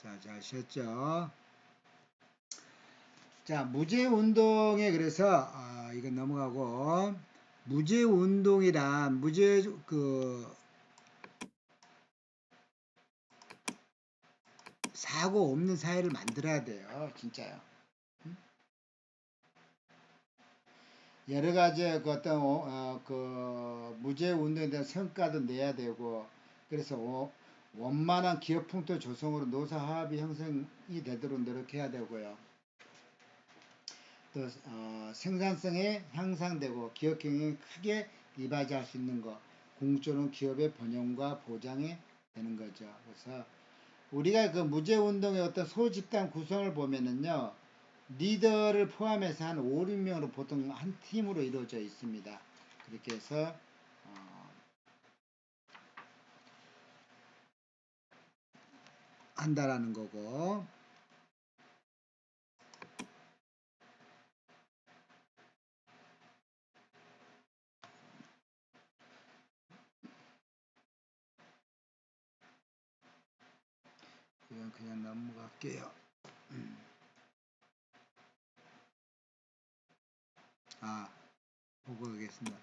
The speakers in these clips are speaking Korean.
자, 잘 쉬었죠? 자, 무제운동에 그래서 이건 넘어가고 무제운동이란 사고 없는 사회를 만들어야 돼요. 진짜요. 여러 가지 그 어떤 무제운동에 대한 성과도 내야 되고 그래서 원만한 기업 풍토 조성으로 노사 화합이 형성이 되도록 노력해야 되고요. 또 생산성이 향상되고 기업 경영이 크게 이바지할 수 있는 것, 공적으로 기업의 번영과 보장이 되는 거죠. 그래서 우리가 그 무제운동의 어떤 소집단 구성을 보면은요, 리더를 포함해서 한 5, 6명으로 보통 한 팀으로 이루어져 있습니다. 그렇게 해서 한다라는 거고. 이건 그냥 넘어갈게요. 보고 가겠습니다.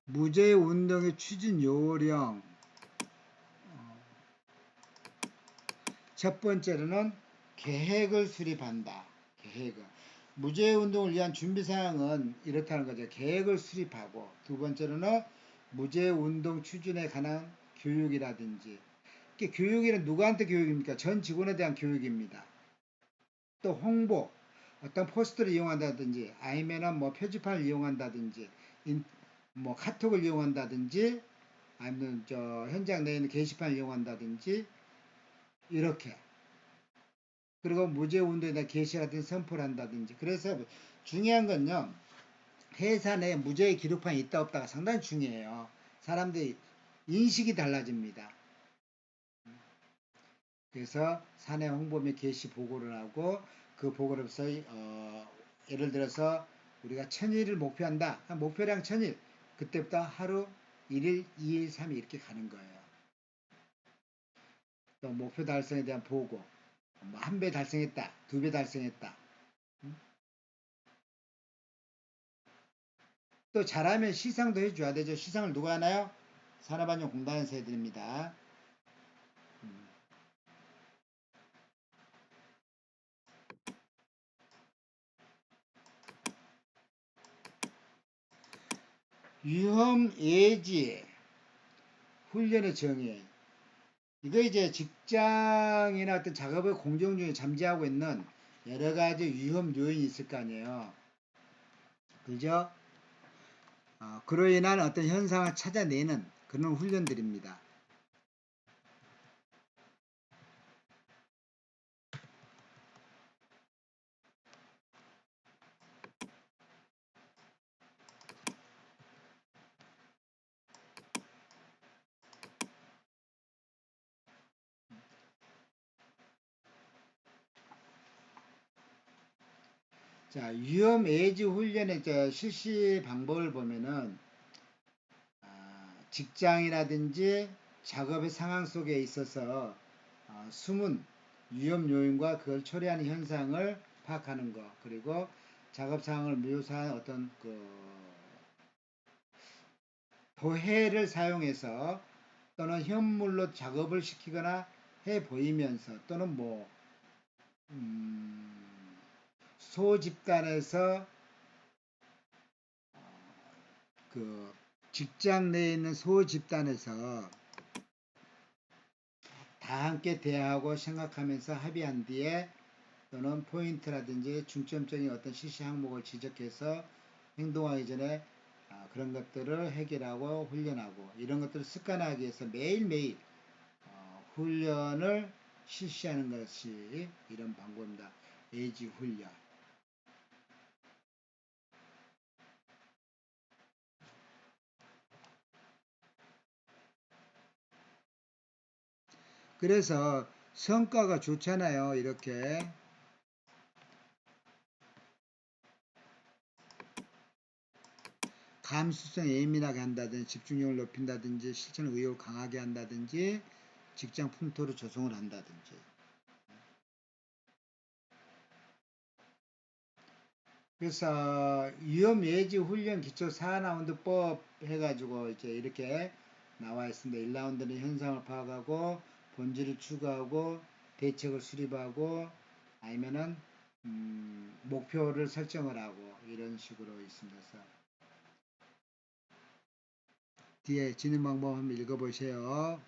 무제운동의 추진 요령. 첫 번째로는 계획을 수립한다. 계획을. 무제운동을 위한 준비사항은 이렇다는 거죠. 계획을 수립하고, 두 번째로는 무제운동 추진에 관한 교육이라든지, 교육에는 누구한테 교육입니까? 전 직원에 대한 교육입니다. 또 홍보, 어떤 포스터를 이용한다든지, 아니면은 뭐 표지판을 이용한다든지, 뭐 카톡을 이용한다든지, 아니면 현장 내에 있는 게시판을 이용한다든지, 이렇게. 그리고 무제운동에 대한 게시라든지 선포를 한다든지. 그래서 중요한 건요, 회사 내에 무제의 기록판이 있다 없다가 상당히 중요해요. 사람들이 인식이 달라집니다. 그래서 사내 홍보 및 게시 보고를 하고 그 보고로서 예를 들어서 우리가 1000일을 목표한다. 목표량 1000일. 그때부터 하루 1일, 2일, 3일 이렇게 가는 거예요. 또 목표 달성에 대한 보고. 뭐 1배 달성했다. 2배 달성했다. 또 잘하면 시상도 해줘야 되죠. 시상을 누가 하나요? 산업안전공단에서 해드립니다. 위험 예지 훈련의 정의. 이거 이제 직장이나 어떤 작업의 공정 중에 잠재하고 있는 여러 가지 위험 요인이 있을 거 아니에요. 그죠? 그로 인한 어떤 현상을 찾아내는 그런 훈련들입니다. 자, 위험 예지 훈련의 실시 방법을 보면은 직장이라든지 작업의 상황 속에 있어서 숨은 위험 요인과 그걸 초래하는 현상을 파악하는 것, 그리고 작업 상황을 묘사한 어떤 도해를 사용해서 또는 현물로 작업을 시키거나 해 보이면서 또는 소집단에서 그 직장 내에 있는 소집단에서 다 함께 대화하고 생각하면서 합의한 뒤에 또는 포인트라든지 중점적인 어떤 실시 항목을 지적해서 행동하기 전에 그런 것들을 해결하고 훈련하고 이런 것들을 습관화하기 위해서 매일매일 훈련을 실시하는 것이 이런 방법입니다. 예지 훈련. 그래서 성과가 좋잖아요. 이렇게 감수성 예민하게 한다든지 집중력을 높인다든지 실천 의욕을 강하게 한다든지 직장 풍토를 조성을 한다든지 그래서 위험예지 훈련 기초 4라운드법 해가지고 이제 이렇게 나와 있습니다. 1라운드는 현상을 파악하고 본질을 추구하고 대책을 수립하고 아니면은 목표를 설정을 하고 이런 식으로 있습니다. 그래서 뒤에 진행 방법 한번 읽어보세요.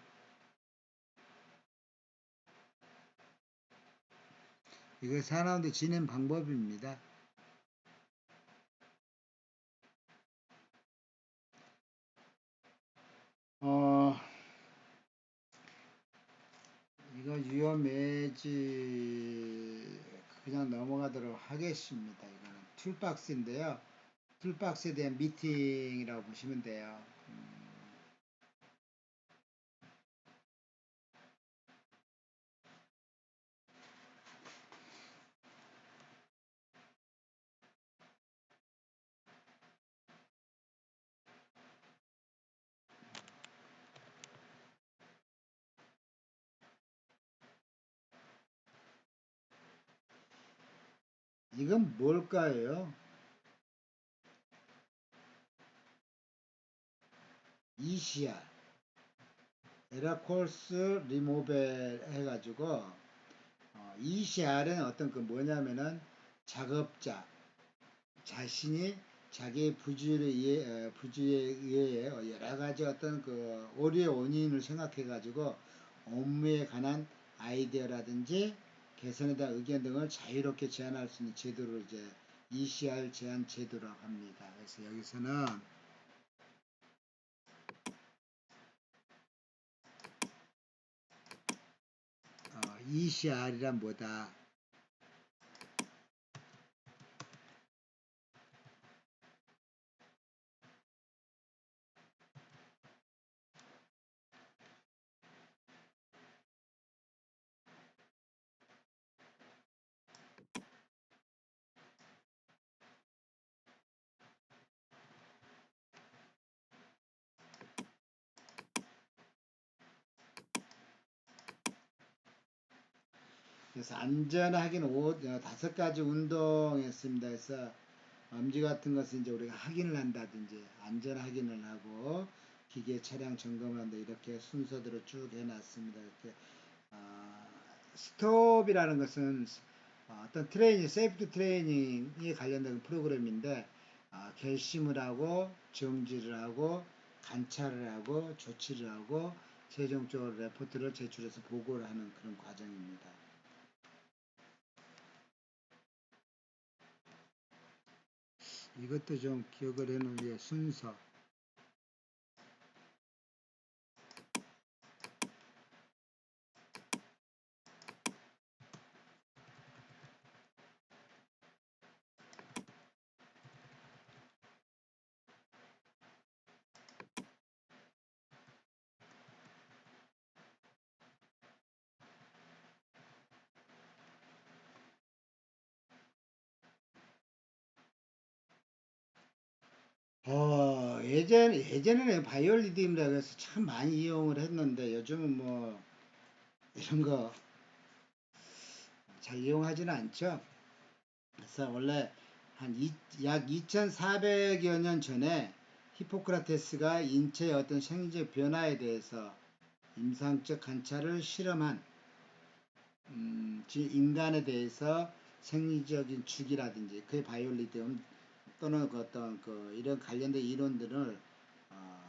이거 4라운드 진행 방법입니다. 이거 위험해지 그냥 넘어가도록 하겠습니다. 이거는 툴박스인데요. 툴박스에 대한 미팅이라고 보시면 돼요. 이건 뭘까요? ECR, 에라콜스 리모벨 해가지고 ECR은 어떤 그 뭐냐면은 작업자 자신이 자기의 부주의에 의해 여러 가지 어떤 그 오류의 원인을 생각해 가지고 업무에 관한 아이디어라든지 개선에 대한 의견 등을 자유롭게 제안할 수 있는 제도를 이제 ECR 제안 제도라고 합니다. 그래서 여기서는 ECR이란 뭐다? 그래서 안전하긴 5가지 운동했습니다. 그래서 엄지 같은 것은 이제 우리가 확인을 한다든지 안전 확인을 하고 기계 차량 점검한다 이렇게 순서대로 쭉 해놨습니다. 이렇게 스톱이라는 것은 어떤 트레이닝, 세이프티 트레이닝에 관련된 프로그램인데 결심을 하고 정지를 하고 관찰을 하고 조치를 하고 최종적으로 레포트를 제출해서 보고를 하는 그런 과정입니다. 이것도 좀 기억을 해놓은 게 순서. 예전에는 바이올리듬이라고 해서 참 많이 이용을 했는데 요즘은 뭐 이런 거 잘 이용하지는 않죠. 그래서 원래 약 2400여 년 전에 히포크라테스가 인체의 어떤 생리적 변화에 대해서 임상적 관찰을 실험한 인간에 대해서 생리적인 주기라든지 그의 바이올리듬 또는 그 어떤 그 이런 관련된 이론들을 어,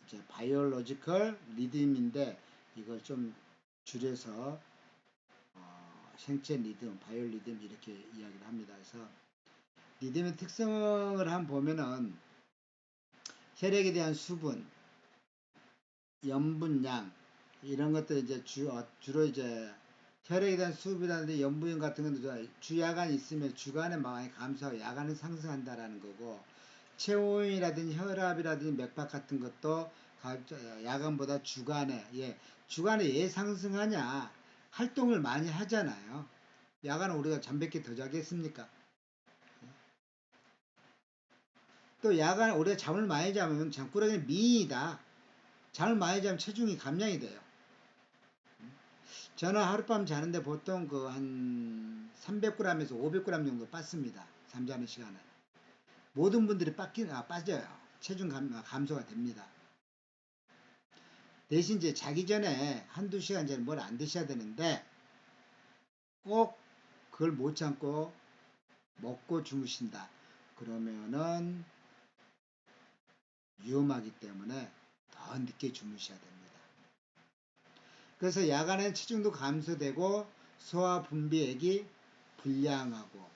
이제 바이올로지컬 리듬인데 이걸 좀 줄여서 생체 리듬, 바이올 리듬 이렇게 이야기를 합니다. 그래서 리듬의 특성을 한번 보면은 혈액에 대한 수분, 염분량 이런 것들 이제 주로 이제 혈액에 대한 수분이라든지 염분 같은 건 주야간 있으면 주간에 많이 감소하고 야간에 상승한다라는 거고 체온이라든지 혈압이라든지 맥박 같은 것도 야간보다 주간에 왜 상승하냐 활동을 많이 하잖아요. 야간에 우리가 잠밖에 더 자겠습니까? 또 야간에 우리가 잠을 많이 자면 잠꾸러기는 미인이다. 잠을 많이 자면 체중이 감량이 돼요. 저는 하룻밤 자는데 보통 그 한 300g에서 500g 정도 빠습니다. 잠자는 시간에. 모든 분들이 빠져요. 체중 감소가 됩니다. 대신 이제 자기 전에 한두 시간 전에 뭘 안 드셔야 되는데 꼭 그걸 못 참고 먹고 주무신다. 그러면은 위험하기 때문에 더 늦게 주무셔야 됩니다. 그래서 야간엔 체중도 감소되고 소화 분비액이 불량하고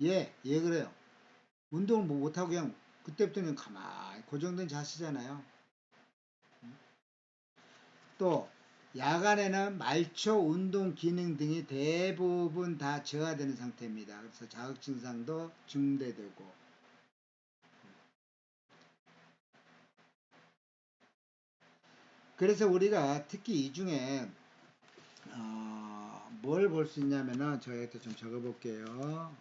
예 그래요. 운동을 뭐 못하고 그냥 그때부터는 가만히 고정된 자세잖아요. 또 야간에는 말초, 운동 기능 등이 대부분 다 저하되는 상태입니다. 그래서 자극 증상도 증대되고 그래서 우리가 특히 이 중에 뭘 볼 수 있냐면은 저희한테 좀 적어 볼게요.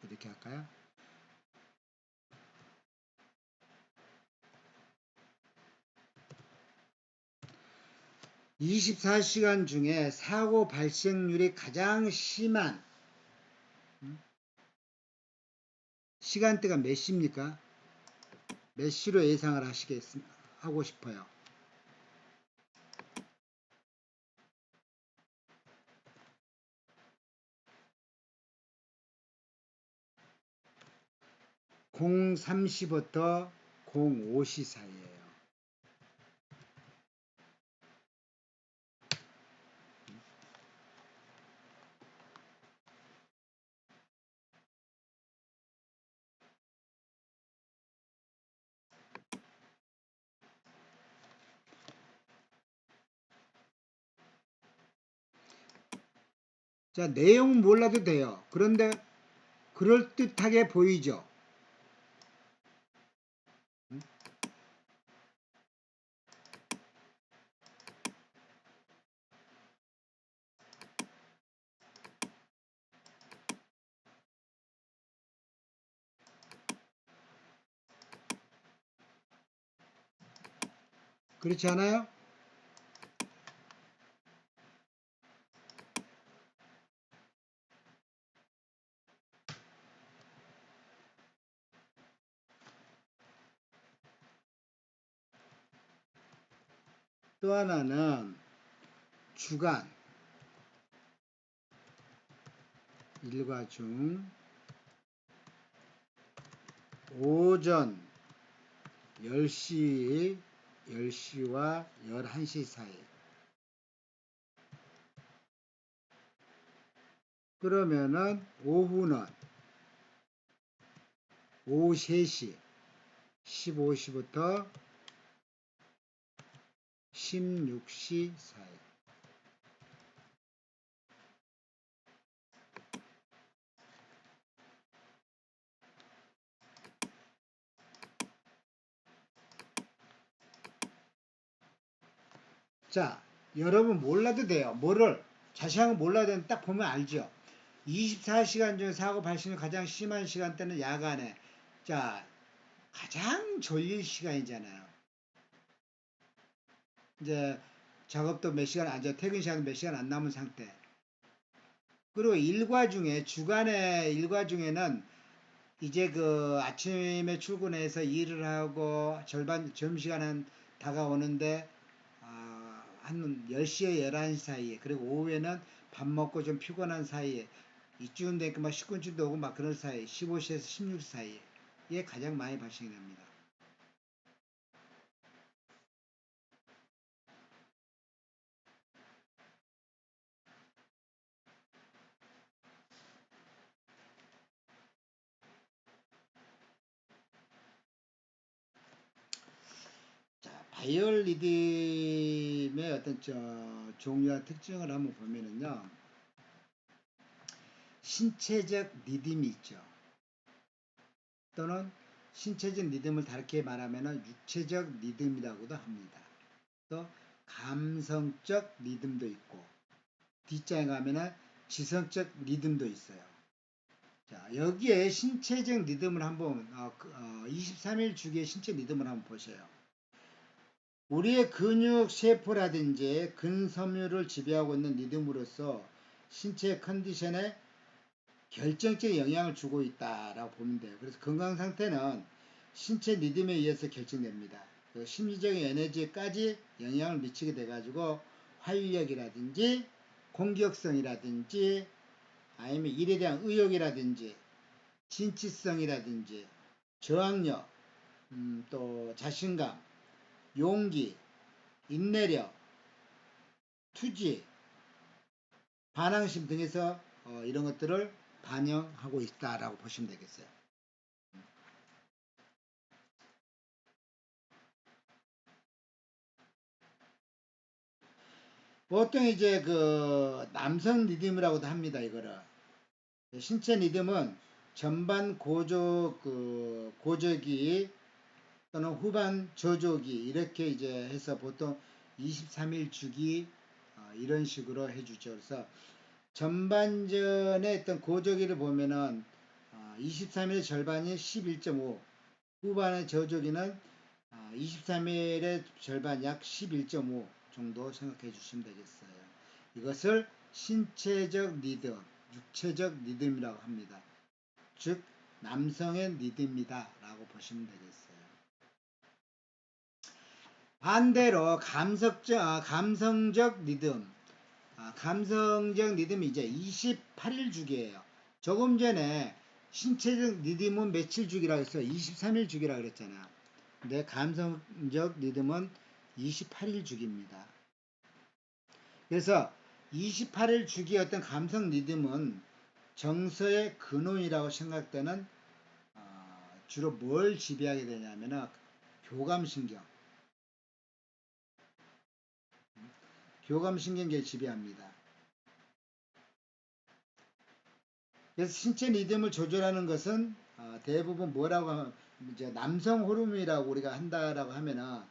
이렇게 할까요? 24시간 중에 사고 발생률이 가장 심한 시간대가 몇 시입니까? 몇 시로 예상을 하고 싶어요. (0 3시부터 0 5시 사이에요. 자, 내용 몰라도 돼요. 그런데 그럴듯하게 보이죠? 그렇지 않아요? 또 하나는 주간, 일과 중, 오전 10시와 11시 사이. 그러면은 오후는 오후 3시, 15시부터 16시 사이. 자, 여러분 몰라도 돼요. 뭐를 자세한 거 몰라도 되는데 딱 보면 알죠. 24시간 중 사고 발생이 가장 심한 시간대는 야간에. 자, 가장 졸릴 시간이잖아요. 이제 작업도 몇 시간 안, 퇴근 시간 몇 시간 안 남은 상태. 그리고 주간의 일과 중에는 이제 그 아침에 출근해서 일을 하고 점심시간은 다가오는데, 한 10시에 11시 사이에, 그리고 오후에는 밥 먹고 좀 피곤한 사이에, 이쯤 되니까 막 식곤증도 오고 막 그런 사이, 15시에서 16시 사이에 가장 많이 발생이 됩니다. 바이올 리듬의 어떤 종류와 특징을 한번 보면은요, 신체적 리듬이 있죠. 또는 신체적 리듬을 다르게 말하면은 육체적 리듬이라고도 합니다. 또 감성적 리듬도 있고, 뒷장에 가면은 지성적 리듬도 있어요. 자, 여기에 신체적 리듬을 한번 23일 주기의 신체 리듬을 한번 보세요. 우리의 근육 세포라든지 근섬유를 지배하고 있는 리듬으로서 신체 컨디션에 결정적인 영향을 주고 있다라고 보면 돼요. 그래서 건강 상태는 신체 리듬에 의해서 결정됩니다. 그 심리적인 에너지까지 영향을 미치게 돼가지고 활력이라든지 공격성이라든지 아니면 일에 대한 의욕이라든지 진취성이라든지 저항력, 또 자신감, 용기, 인내력, 투지, 반항심 등에서 이런 것들을 반영하고 있다라고 보시면 되겠어요. 보통 이제 그 남성 리듬이라고도 합니다. 이거를 신체 리듬은 전반 고저기 또는 후반 저조기 이렇게 이제 해서 보통 23일 주기 이런 식으로 해주죠. 그래서 전반전에 어떤 고저기를 보면은 23일의 절반이 11.5, 후반의 저조기는 23일의 절반 약 11.5 정도 생각해 주시면 되겠어요. 이것을 신체적 리듬, 육체적 리듬이라고 합니다. 즉 남성의 리듬이다 라고 보시면 되겠어요. 반대로 감성적 리듬, 감성적 리듬이 이제 28일 주기예요. 조금 전에 신체적 리듬은 며칠 주기라고 했어요? 23일 주기라고 그랬잖아요. 근데 감성적 리듬은 28일 주기입니다. 그래서 28일 주기의 어떤 감성 리듬은 정서의 근원이라고 생각되는 주로 뭘 지배하게 되냐면은 교감신경계를 지배합니다. 그래서 신체 리듬을 조절하는 것은 대부분 뭐라고 하면 이제 남성 호르몬이라고 우리가 한다라고 하면은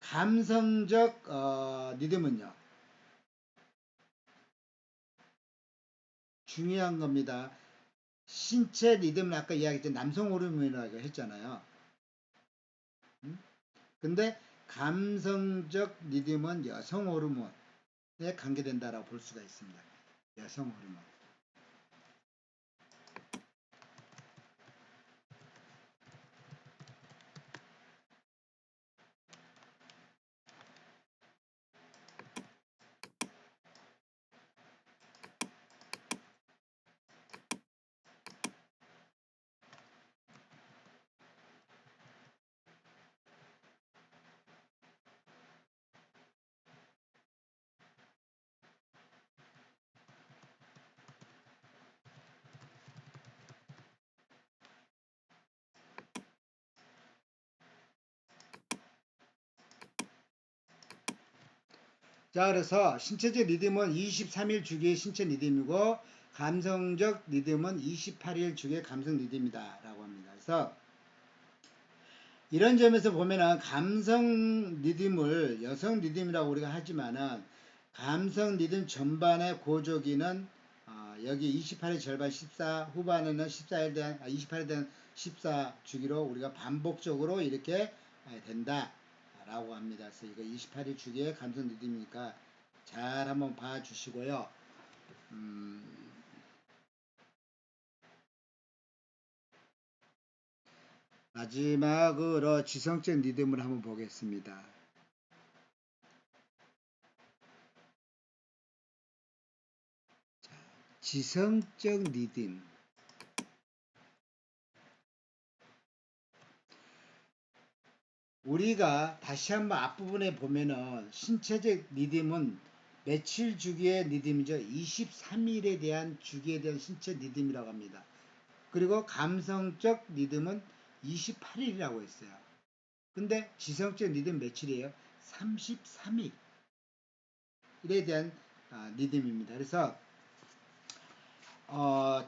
감성적 리듬은요 중요한 겁니다. 신체 리듬은 아까 이야기했던 남성 호르몬이라고 했잖아요. 근데 감성적 리듬은 여성 호르몬에 관계된다라고 볼 수가 있습니다. 여성 호르몬. 자, 그래서 신체적 리듬은 23일 주기의 신체 리듬이고 감성적 리듬은 28일 주기의 감성 리듬이다 라고 합니다. 그래서 이런 점에서 보면은 감성 리듬을 여성 리듬이라고 우리가 하지만은 감성 리듬 전반의 고조기는 여기 28일 절반 14 후반에는 14일 대한 28에 대한 14 주기로 우리가 반복적으로 이렇게 된다 라고 합니다. 그래서 이거 28일 주기의 감성 리듬이니까 잘 한번 봐 주시고요. 마지막으로 지성적 리듬을 한번 보겠습니다. 지성적 리듬. 우리가 다시 한번 앞부분에 보면은 신체적 리듬은 며칠 주기의 리듬이죠. 23일에 대한 주기에 대한 신체 리듬이라고 합니다. 그리고 감성적 리듬은 28일이라고 했어요. 근데 지성적 리듬 며칠이에요? 33일. 일에 대한 리듬입니다. 그래서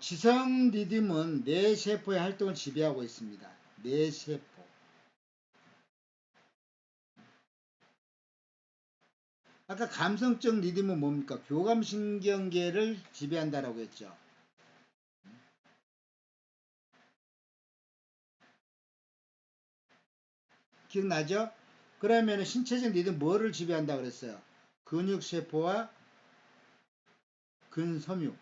지성 리듬은 뇌세포의 활동을 지배하고 있습니다. 뇌세포. 아까 감성적 리듬은 뭡니까? 교감신경계를 지배한다라고 했죠. 기억나죠? 그러면 신체적 리듬 뭐를 지배한다고 그랬어요? 근육세포와 근섬유.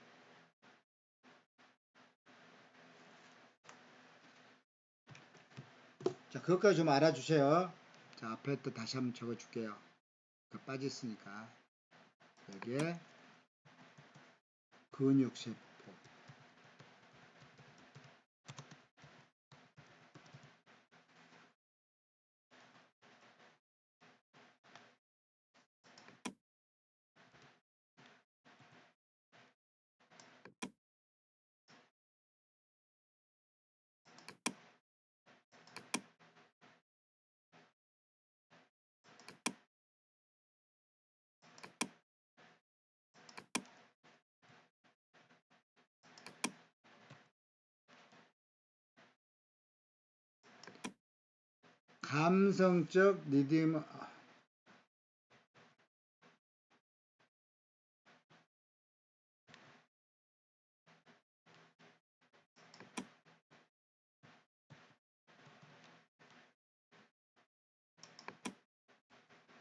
자, 그것까지 좀 알아주세요. 자, 앞에 또 다시 한번 적어줄게요. 빠졌으니까. 여기에 근육세포. 감성적 리듬.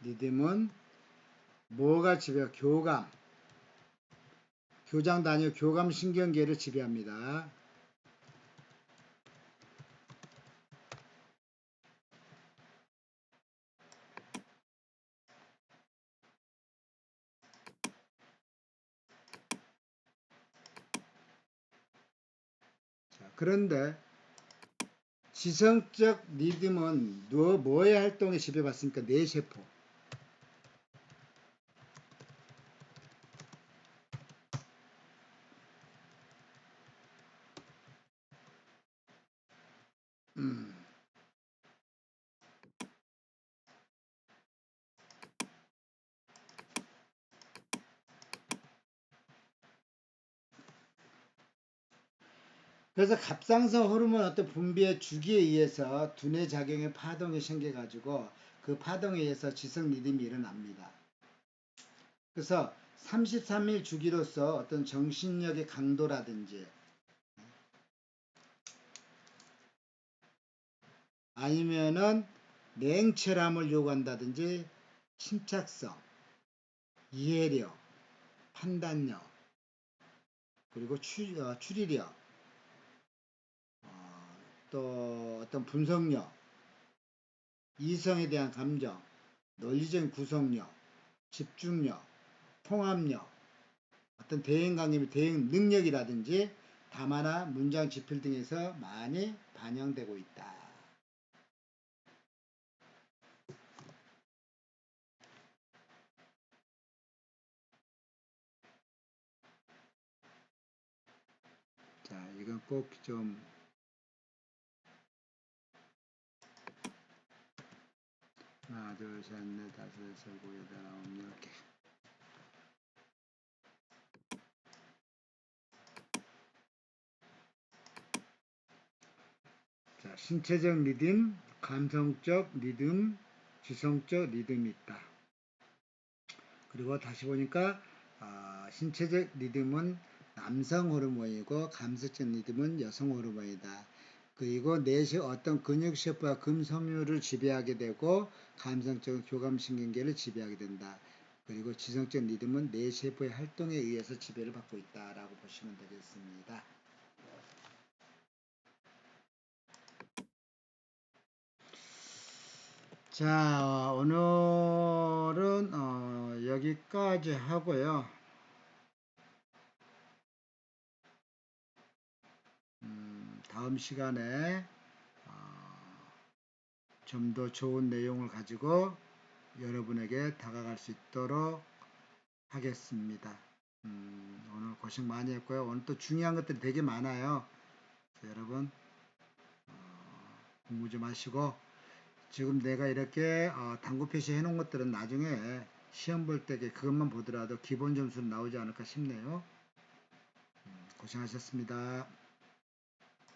리듬은 뭐가 지배해요? 교감. 교장 단위 교감 신경계를 지배합니다. 자, 그런데 지성적 리듬은 뭐의 활동에 지배받습니까? 뇌세포. 음. 그래서 갑상선 호르몬 어떤 분비의 주기에 의해서 두뇌 작용의 파동이 생겨가지고 그 파동에 의해서 지성 리듬이 일어납니다. 그래서 33일 주기로서 어떤 정신력의 강도라든지 아니면은 냉철함을 요구한다든지 침착성, 이해력, 판단력, 그리고 추리력, 또 어떤 분석력, 이성에 대한 감정, 논리적인 구성력, 집중력, 통합력, 어떤 대응 강점의 대응 능력이라든지 담화나 문장 지필 등에서 많이 반영되고 있다. 자, 이건 꼭 좀 하나, 둘, 셋, 넷, 다섯, 여섯, 일곱, 여덟, 아홉, 열 개. 자, 신체적 리듬, 감성적 리듬, 지성적 리듬이 있다. 그리고 다시 보니까 신체적 리듬은 남성 호르몬이고 감성적 리듬은 여성 호르몬이다. 그리고 뇌의 어떤 근육세포와 근섬유를 지배하게 되고 감성적 교감신경계를 지배하게 된다. 그리고 지성적 리듬은 뇌세포의 활동에 의해서 지배를 받고 있다라고 보시면 되겠습니다. 자, 오늘은 여기까지 하고요. 다음 시간에 좀 더 좋은 내용을 가지고 여러분에게 다가갈 수 있도록 하겠습니다. 오늘 고생 많이 했고요. 오늘 또 중요한 것들이 되게 많아요. 여러분 공부 좀 하시고 지금 내가 이렇게 당구 표시해 놓은 것들은 나중에 시험 볼 때 그것만 보더라도 기본 점수는 나오지 않을까 싶네요. 고생하셨습니다.